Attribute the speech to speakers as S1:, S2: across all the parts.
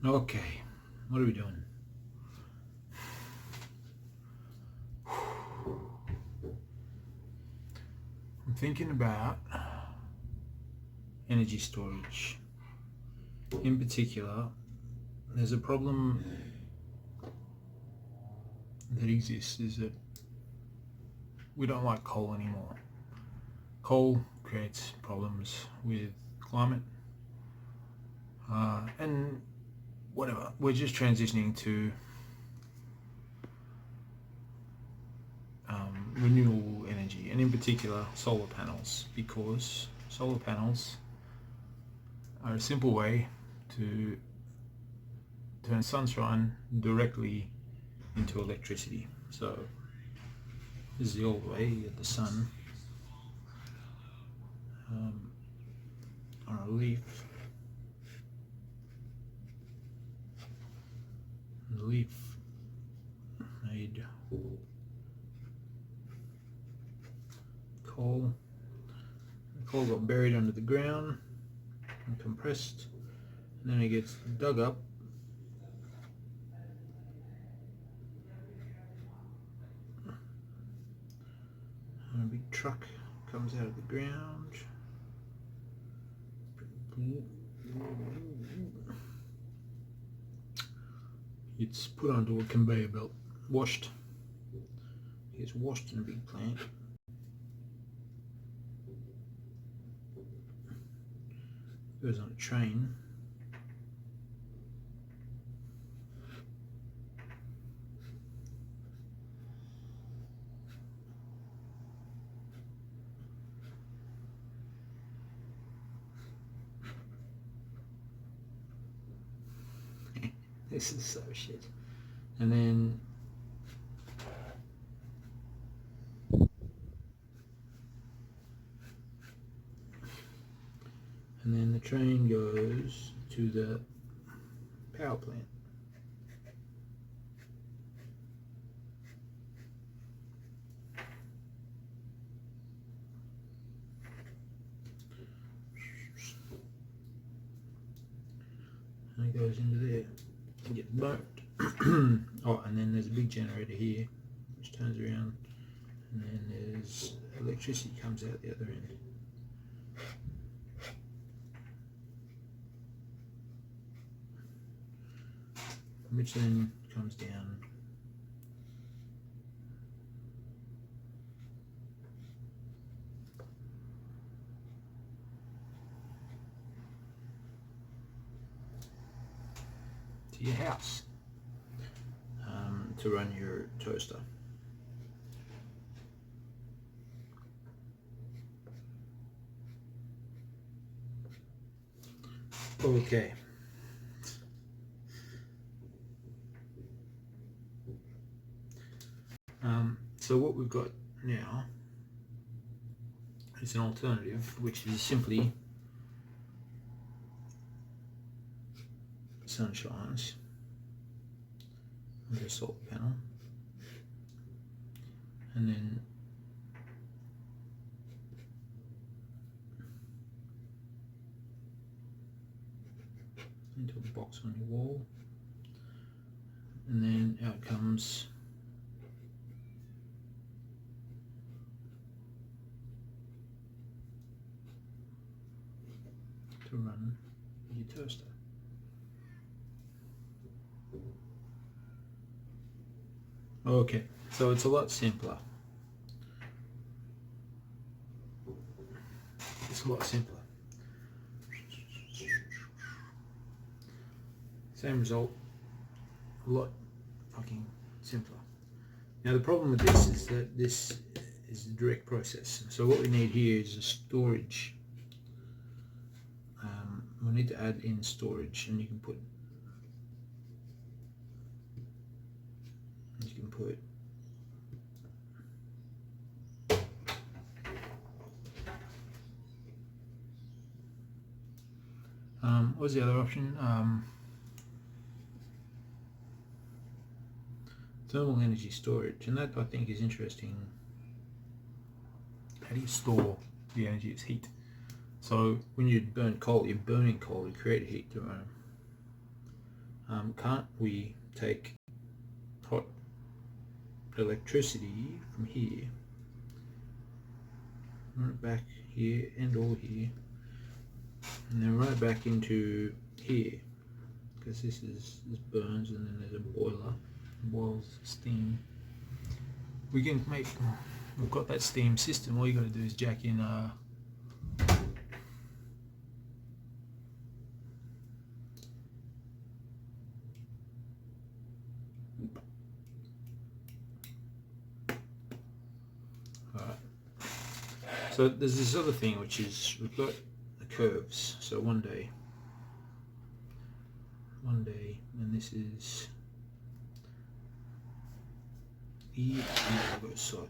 S1: Okay, what are we doing? I'm thinking about energy storage. In particular, there's a problem that exists is that we don't like coal anymore. Coal creates problems with climate and whatever. We're just transitioning to renewable energy, and in particular solar panels, because solar panels are a simple way to turn sunshine directly into electricity. So this is the old way. You get the sun on a leaf. The leaf made coal. The coal got buried under the ground and compressed, and then it gets dug up and a big truck comes out of the ground. It's put onto a conveyor belt, washed. It gets washed in a big plant. Goes on a train. This is so shit. And then the train goes to the power plant. And it goes into there and gets burnt. Oh, and then there's a big generator here which turns around, and then there's electricity comes out the other end. Which then comes down to your house to run your toaster. Okay. So what we've got now is an alternative, which is simply sun shines with a solar panel, and then into a box on your wall, and then out comes to run your toaster. Okay, so it's a lot simpler. It's a lot simpler. Same result, a lot fucking simpler. Now the problem with this is that this is a direct process. So what we need here is a storage. We need to add in storage, and you can put what was the other option? Thermal energy storage, and that I think is interesting. How do you store the energy? It's heat. So when you burn coal, you're burning coal to create heat to run. Can't we take hot electricity from here, right back here and all here, and then right back into here, because this burns, and then there's a boiler, boils steam. We've got that steam system. All you got to do is jack in so there's this other thing, which is we've got the curves. So one day, and this is here. I'll go side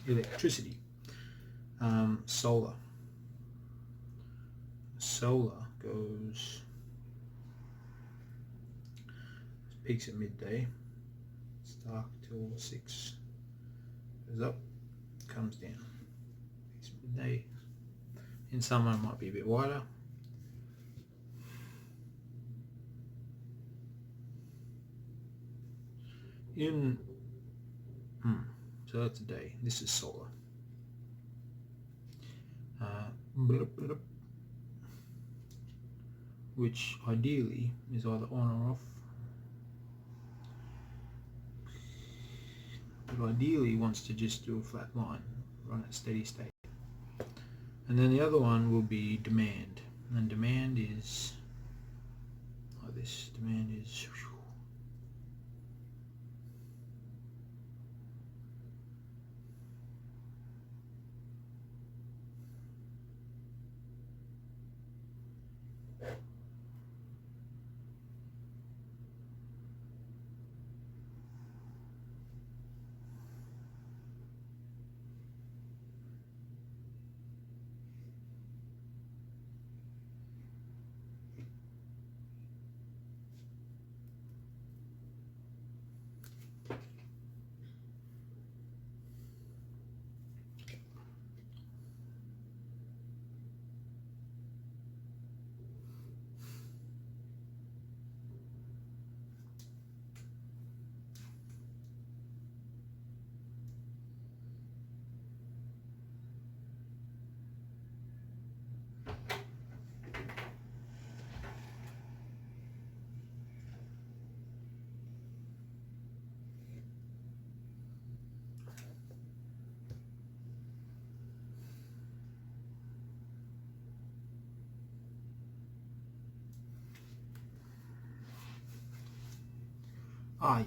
S1: here. Electricity, solar. Solar goes. Peaks at midday, it's dark till 6, goes up, comes down, peaks at midday. In summer it might be a bit wider. So that's a day. This is solar. Which ideally is either on or off. But ideally wants to just do a flat line, run at steady state. And then the other one will be demand. And demand is like this. Demand is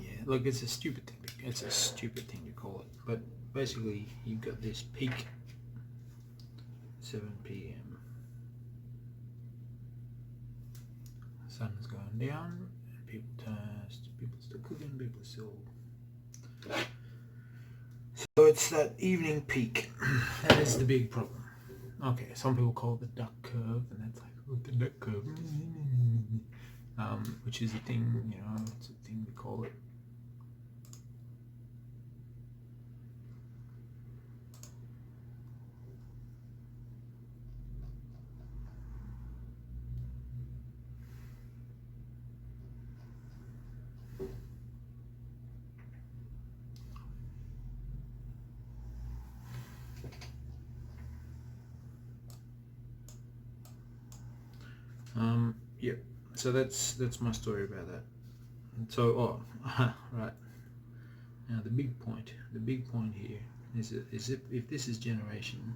S1: yeah, look, it's a stupid thing. It's a stupid thing to call it, but basically you've got this peak 7 p.m. Sun's going down, and people still cooking, people still. So it's that evening peak. That is the big problem. Okay, some people call it the duck curve, and that's like, oh, the duck curve. Which is a thing, it's a thing we call it. Yeah. So that's my story about that. And so, right. Now the big point here is if this is generation,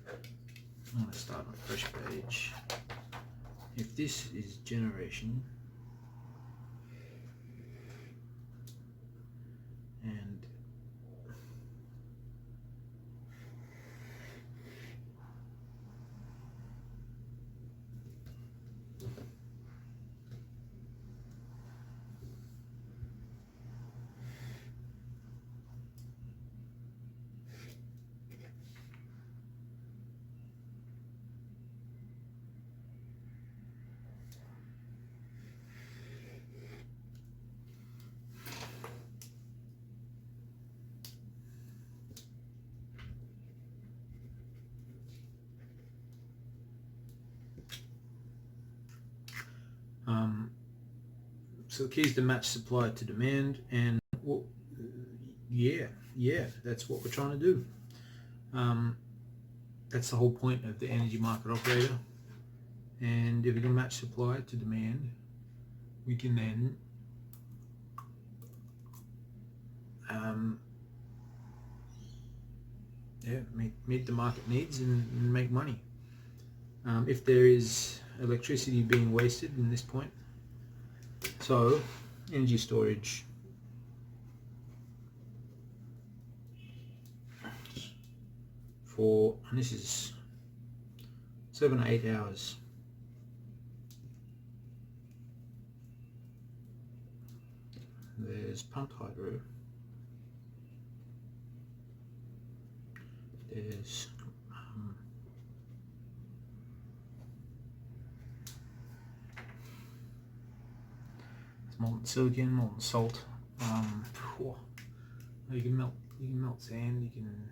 S1: I'm going to start my fresh page. If this is generation, and So the key is to match supply to demand, and well, yeah, that's what we're trying to do. That's the whole point of the energy market operator. And if we can match supply to demand, we can then meet the market needs and make money. If there is electricity being wasted in this point, so energy storage for, and this is 7 or 8 hours. There's pumped hydro. There's molten silicon, molten salt. You can melt sand. You can.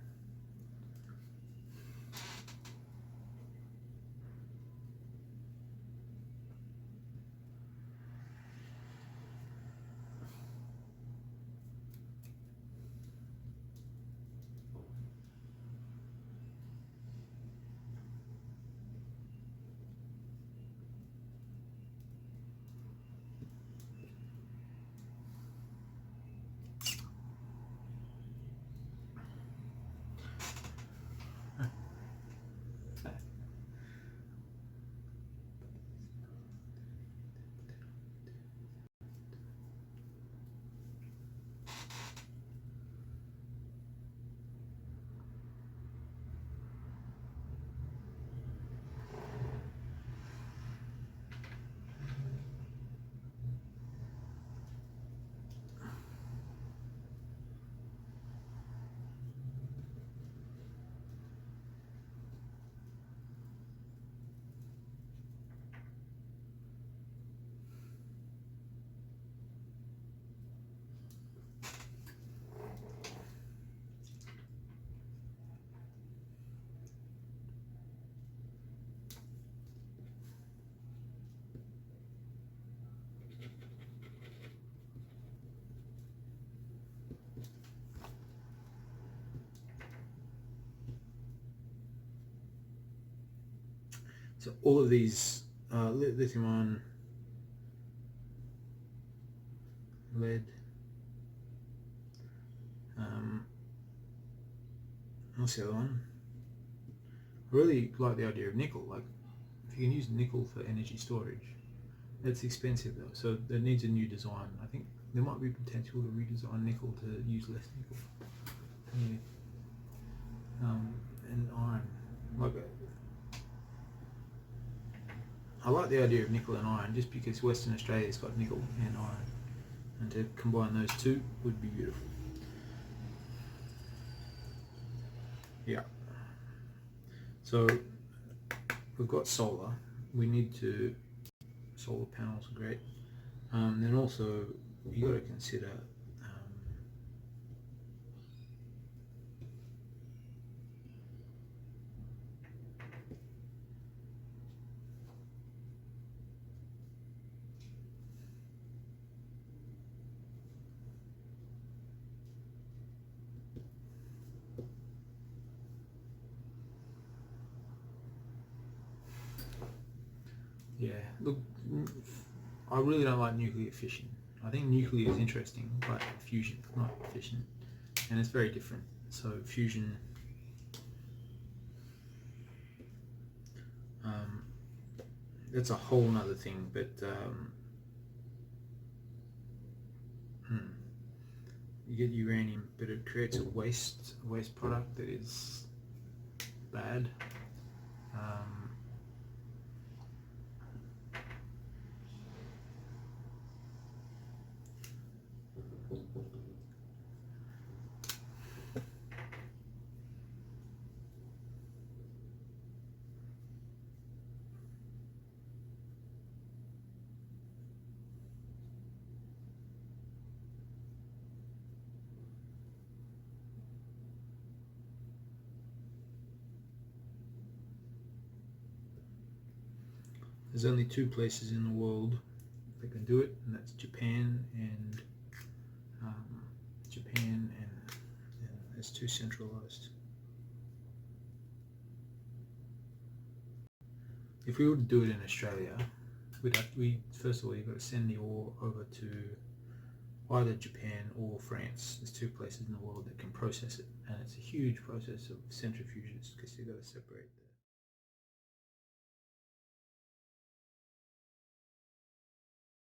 S1: So all of these lithium ion, lead, what's the other one? I really like the idea of nickel. Like, if you can use nickel for energy storage, it's expensive though, so it needs a new design. I think there might be potential to redesign nickel to use less nickel. Yeah. And iron. Like, I like the idea of nickel and iron just because Western Australia's got nickel and iron, and to combine those two would be beautiful. Yeah. So we've got solar. We need to, solar panels are great. Then also you got to consider look, I really don't like nuclear fission. I think nuclear is interesting, but fusion, not fission, and it's very different. So fusion, that's a whole nother thing, but you get uranium, but it creates a waste product that is bad. There's only 2 places in the world that can do it, and that's Japan and it's too centralized. If we were to do it in Australia, first of all, you've got to send the ore over to either Japan or France. There's two places in the world that can process it, and it's a huge process of centrifuges because you've got to separate